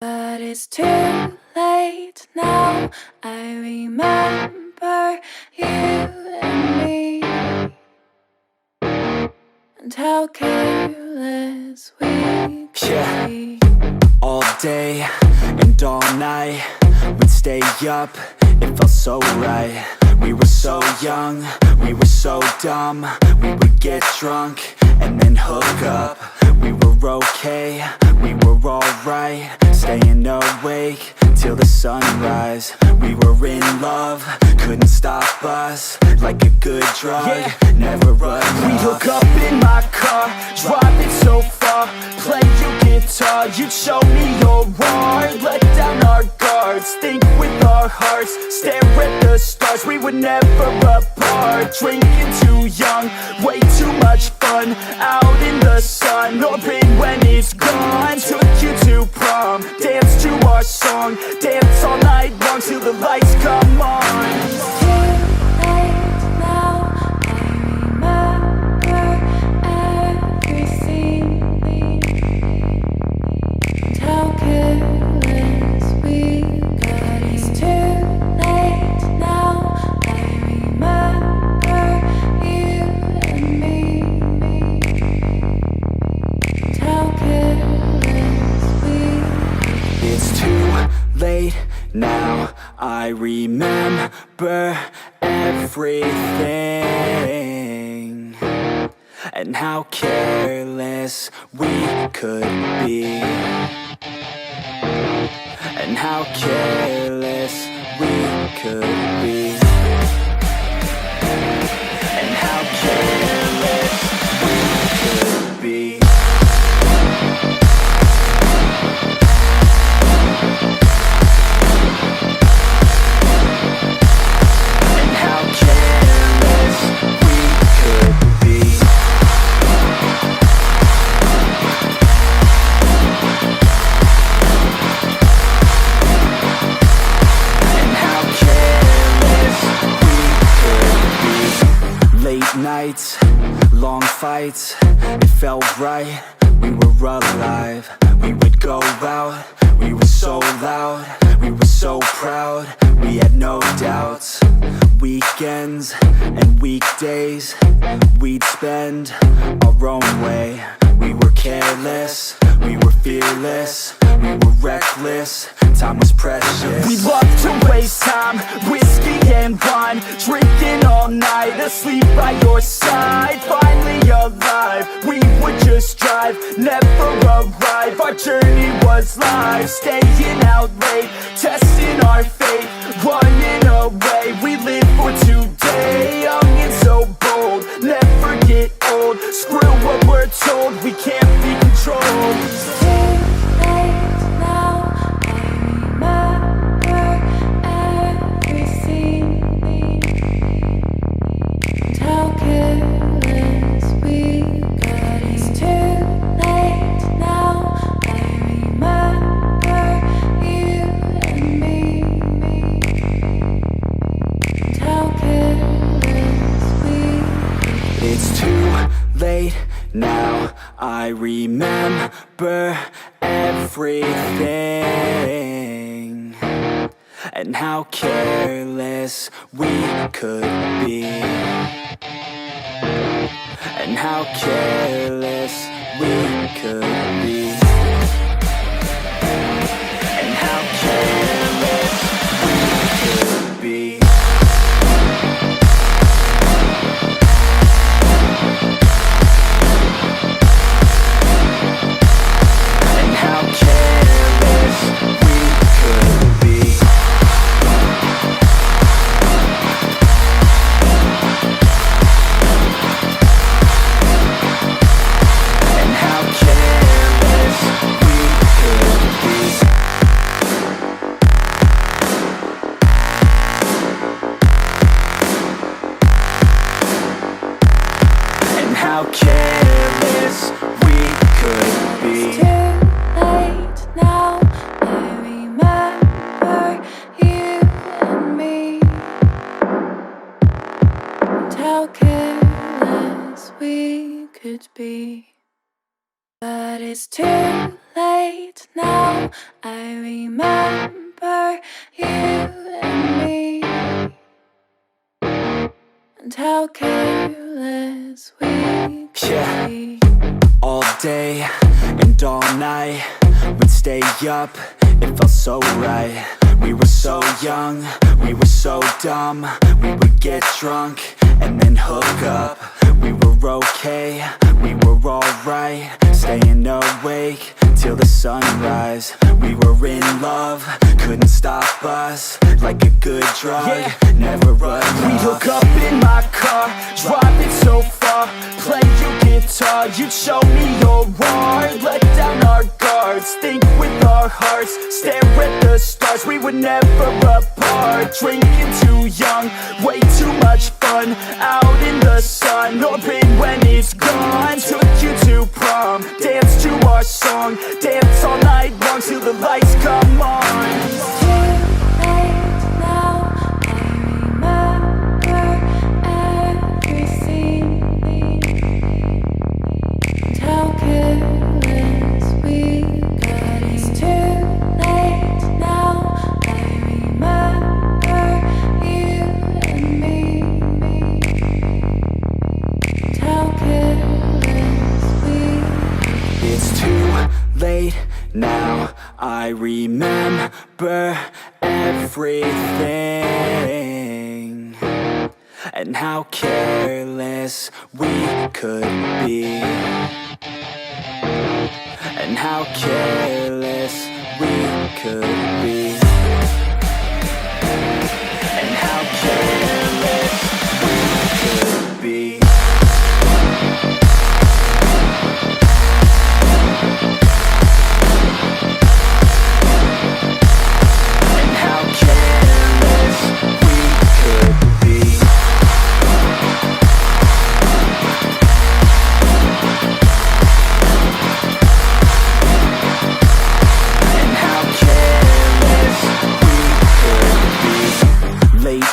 But it's too late now. I remember you and me, and how careless we could be. All day and all night, we'd stay up, it felt so right. We were so young, we were so dumb. We would get drunk and then hook up. We were okay, we were alright, staying awake till the sunrise. We were in love, couldn't stop us, like a good drug, never enough. We'd hook up in my car, driving so far, play your guitar, you'd show me your art, let down our guards, think with our hearts, stare at the stars. We were never apart, drinking too young, way too much fun, out in the sun, open when it's gone. Took you to prom, dance to our song, dance all night long till the lights come on. Late now, I remember everything, and how careless we could be, and how careless we could be, and how careless we could be. Nights, long fights, it felt right, we were alive. We would go out, we were so loud, we were so proud, we had no doubts. Weekends and weekdays, we'd spend our own way. We were careless, we were fearless, we were reckless, time was precious. We loved to waste time, whiskey and wine, drinking all night, asleep by your side. Finally alive, we would just drive, never arrive. Our journey was live, staying out late, testing our fate, running away. We live for today, young and so bold, never get old. Screw what we're told, we can't be controlled. Late now, I remember everything, and how careless we could be, and how careless we could be, and how careless we could be. How careless we could be. It's too late now, I remember you and me, and how careless we could be. But it's too late now. I remember you and me, and how careless we could be. All day and all night, we'd stay up, it felt so right. We were so young, we were so dumb. We would get drunk and then hook up. We were okay, we were alright, staying awake till the sunrise. We were in love, couldn't stop us, like a good drug, never enough. We'd hook up in my car, drive it so far, play your guitar, you'd show me your art. Let down our guards, think with our hearts, stare at the stars. We were never apart, drinking too young, way too much fun, out in the sun, orbit when it's gone. Took you to prom, dance to our song, dance all night long till the lights come on. Now I remember everything, and how careless we could be, and how careless we could be, and how careless we could be.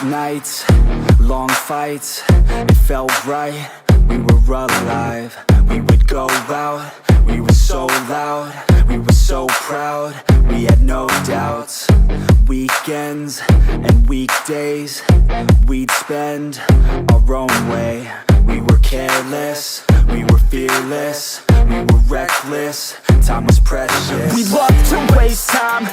Nights, long fights, it felt right, we were alive. We would go out, we were so loud, we were so proud, we had no doubts. Weekends and weekdays, we'd spend our own way. We were careless, we were fearless, we were reckless, time was precious. We loved to waste time,